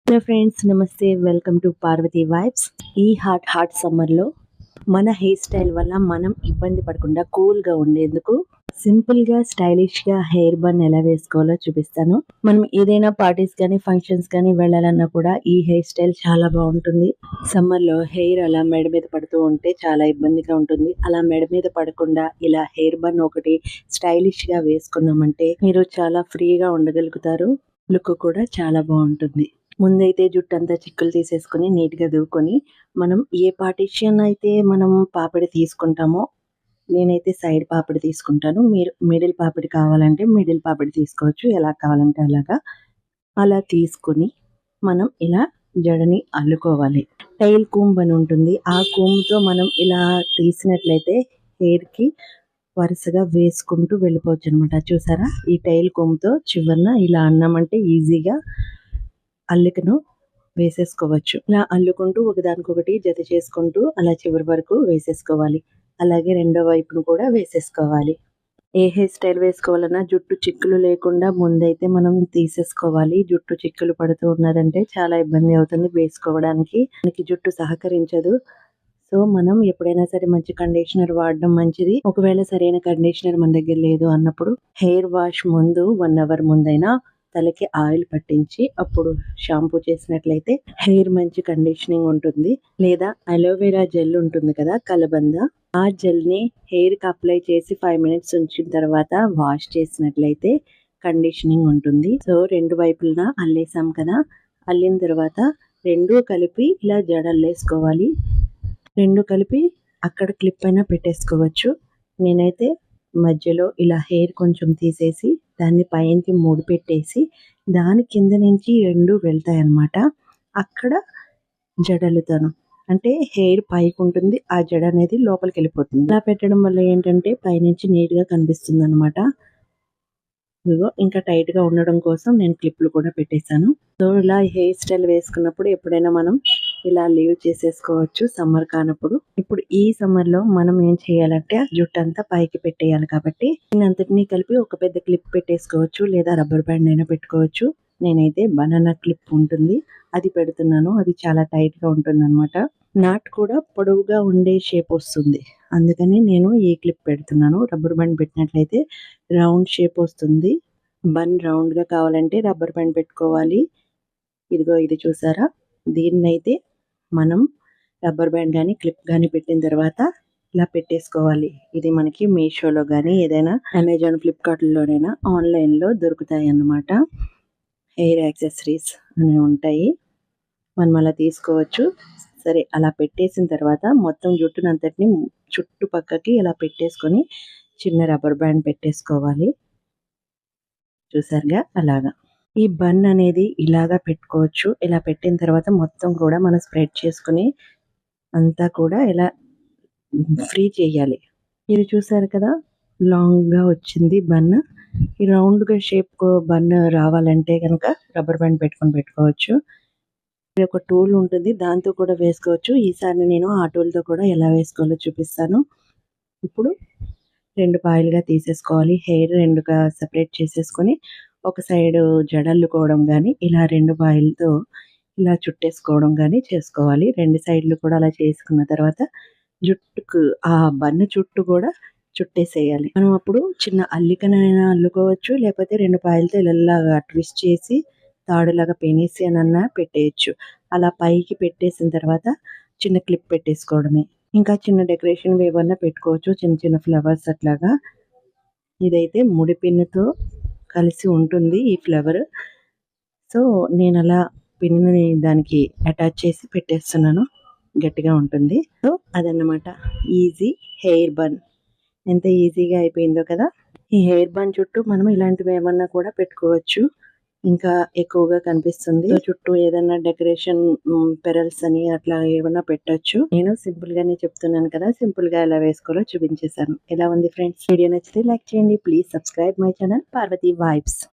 Hello friends, నమస్తే. Welcome to Parvathi vibes. ఈ hot సమ్మర్లో మన హెయిర్ స్టైల్ వల్ల మనం ఇబ్బంది పడకుండా కూల్గా ఉండేందుకు సింపుల్గా స్టైలిష్గా హెయిర్ బన్ ఎలా వేసుకోవాలో చూపిస్తాను. మనం ఏదైనా పార్టీస్ కానీ ఫంక్షన్స్ కానీ వెళ్ళాలన్నా కూడా ఈ హెయిర్ స్టైల్ చాలా బాగుంటుంది. సమ్మర్లో హెయిర్ అలా మెడ మీద పడుతూ ఉంటే చాలా ఇబ్బందిగా ఉంటుంది. అలా మెడ మీద పడకుండా ఇలా హెయిర్ బన్ ఒకటి స్టైలిష్గా వేసుకున్నామంటే మీరు చాలా ఫ్రీగా ఉండగలుగుతారు. లుక్ కూడా చాలా బాగుంటుంది. ముందైతే జుట్టు అంతా చిక్కులు తీసేసుకొని నీట్గా దువ్వుకొని మనం ఏ పార్టీషన్ అయితే మనం పాపిడి తీసుకుంటామో, నేనైతే సైడ్ పాపిడి తీసుకుంటాను. మీరు మిడిల్ పాపిడి కావాలంటే మిడిల్ పాపిడి తీసుకోవచ్చు, ఎలా కావాలంటే అలాగా. అలా తీసుకొని మనం ఇలా జడని అల్లుకోవాలి. టైల్ కూంబ్ అని ఉంటుంది, ఆ కూంబ్తో మనం ఇలా తీసినట్లయితే హెయిర్కి వరుసగా వేసుకుంటూ వెళ్ళిపోవచ్చు అనమాట. చూసారా, ఈ టైల్ కూంబ్తో చివరన ఇలా అన్నామంటే ఈజీగా అల్లికను వేసేసుకోవచ్చు. ఇలా అల్లుకుంటూ ఒకదానికొకటి జత చేసుకుంటూ అలా చివరి వరకు వేసేసుకోవాలి. అలాగే రెండో వైపును కూడా వేసేసుకోవాలి. ఏ హెయిర్ స్టైల్ వేసుకోవాలన్నా జుట్టు చిక్కులు లేకుండా ముందైతే మనం తీసేసుకోవాలి. జుట్టు చిక్కులు పడుతూ ఉన్నదంటే చాలా ఇబ్బంది అవుతుంది వేసుకోవడానికి, మనకి జుట్టు సహకరించదు. సో మనం ఎప్పుడైనా సరే మంచి కండిషనర్ వాడడం మంచిది. ఒకవేళ సరైన కండిషనర్ మన దగ్గర లేదు అన్నప్పుడు హెయిర్ వాష్ ముందు 1 అవర్ ముందైనా తలకి ఆయిల్ పట్టించి అప్పుడు షాంపూ చేసినట్లయితే హెయిర్ మంచి కండిషనింగ్ ఉంటుంది. లేదా అలోవెరా జెల్ ఉంటుంది కదా, కలబంద, ఆ జెల్ని హెయిర్కి అప్లై చేసి 5 మినిట్స్ ఉంచిన తర్వాత వాష్ చేసినట్లయితే కండిషనింగ్ ఉంటుంది. సో రెండు వైపులా అల్లేసాం కదా, అల్లిన తర్వాత రెండు కలిపి ఇలా జడల్లేసుకోవాలి. రెండు కలిపి అక్కడ క్లిప్ అయినా పెట్టేసుకోవచ్చు. నేనైతే మధ్యలో ఇలా హెయిర్ కొంచెం తీసేసి దాన్ని పైనకి ముడి పెట్టేసి దాని కింద నుంచి రెండు వెళ్తాయి అన్నమాట. అక్కడ జడలుతాను, అంటే హెయిర్ పైకి ఉంటుంది, ఆ జడ అనేది లోపలికి వెళ్ళిపోతుంది. ఇలా పెట్టడం వల్ల ఏంటంటే పైనుంచి నీట్గా కనిపిస్తుంది అనమాట. ఇదిగో ఇంకా టైట్గా ఉండడం కోసం నేను క్లిప్లు కూడా పెట్టేశాను. సో ఇలా హెయిర్ స్టైల్ వేసుకున్నప్పుడు ఎప్పుడైనా మనం ఇలా లీవ్ చేసేసుకోవచ్చు సమ్మర్ కానప్పుడు. ఇప్పుడు ఈ సమ్మర్లో మనం ఏం చేయాలంటే జుట్టు అంతా పైకి పెట్టేయాలి కాబట్టి దీనంతటినీ కలిపి ఒక పెద్ద క్లిప్ పెట్టేసుకోవచ్చు, లేదా రబ్బర్ బ్యాండ్ అయినా పెట్టుకోవచ్చు. నేనైతే బనానా క్లిప్ ఉంటుంది, అది పెడుతున్నాను. అది చాలా టైట్గా ఉంటుంది అనమాట. నాట్ కూడా పొడవుగా ఉండే షేప్ వస్తుంది, అందుకని నేను ఈ క్లిప్ పెడుతున్నాను. రబ్బర్ బ్యాండ్ పెట్టినట్లయితే రౌండ్ షేప్ వస్తుంది. బన్ రౌండ్గా కావాలంటే రబ్బర్ బ్యాండ్ పెట్టుకోవాలి. ఇదిగో ఇది చూసారా, దీన్నైతే మనం రబ్బర్ బ్యాండ్ కానీ క్లిప్ కానీ పెట్టిన తర్వాత ఇలా పెట్టేసుకోవాలి. ఇది మనకి మీషోలో కానీ ఏదైనా అమెజాన్, ఫ్లిప్కార్ట్లోనైనా ఆన్లైన్లో దొరుకుతాయి అన్నమాట. హెయిర్ యాక్సెసరీస్ అని ఉంటాయి, మనం అలా తీసుకోవచ్చు. సరే, అలా పెట్టేసిన తర్వాత మొత్తం జుట్టునంతటిని చుట్టుపక్కకి ఇలా పెట్టేసుకొని చిన్న రబ్బర్ బ్యాండ్ పెట్టేసుకోవాలి. చూసారుగా, అలాగా. ఈ బన్ అనేది ఇలాగా పెట్టుకోవచ్చు. ఇలా పెట్టిన తర్వాత మొత్తం కూడా మనం స్ప్రెడ్ చేసుకుని అంతా కూడా ఇలా ఫ్రీ చేయాలి. ఇది చూసారు కదా, లాంగ్గా వచ్చింది బన్. ఈ రౌండ్గా షేప్ బన్ రావాలంటే కనుక రబ్బర్ బ్యాండ్ పెట్టుకోవచ్చు. ఒక టూల్ ఉంటుంది, దాంతో కూడా వేసుకోవచ్చు. ఈసారి నేను ఆ టూల్తో కూడా ఎలా వేసుకోవాలో చూపిస్తాను. ఇప్పుడు రెండు పాయలుగా తీసేసుకోవాలి. హెయిర్ రెండుగా సెపరేట్ చేసేసుకొని ఒక సైడు జడల్లుకోవడం కానీ ఇలా రెండు పాయలతో ఇలా చుట్టేసుకోవడం కానీ చేసుకోవాలి. రెండు సైడ్లు కూడా అలా చేసుకున్న తర్వాత జుట్టుకు ఆ బన్ను చుట్టూ కూడా చుట్టేసేయాలి. మనం అప్పుడు చిన్న అల్లికనైనా అల్లుకోవచ్చు, లేకపోతే రెండు పాయలతో ఇలాగా ట్విస్ట్ చేసి తాడులాగా పెనేసి అనన్నా పెట్టేయచ్చు. అలా పైకి పెట్టేసిన తర్వాత చిన్న క్లిప్ పెట్టేసుకోవడమే. ఇంకా చిన్న డెకరేషన్ ఏమన్నా పెట్టుకోవచ్చు, చిన్న చిన్న ఫ్లవర్స్ అట్లాగా. ఇదైతే ముడి పిన్నుతో కలిసి ఉంటుంది ఈ ఫ్లవర్. సో నేను అలా పిన్ని దానికి అటాచ్ చేసి పెట్టేస్తున్నాను, గట్టిగా ఉంటుంది. సో అదన్నమాట ఈజీ హెయిర్ బన్. ఎంత ఈజీగా అయిపోయిందో కదా. ఈ హెయిర్ బన్ చుట్టూ మనం ఇలాంటివి ఏమన్నా కూడా పెట్టుకోవచ్చు, ఇంకా ఎక్కువగా కనిపిస్తుంది. చుట్టూ ఏదైనా డెకరేషన్ పెరల్స్ అని అట్లా ఏమన్నా పెట్టచ్చు. నేను సింపుల్ గానే చెప్తున్నాను కదా, సింపుల్ గా ఎలా వేసుకోవాలో చూపించేశాను. ఎలా ఉంది ఫ్రెండ్స్? వీడియో నచ్చితే లైక్ చేయండి. Please subscribe my channel Parvati vibes.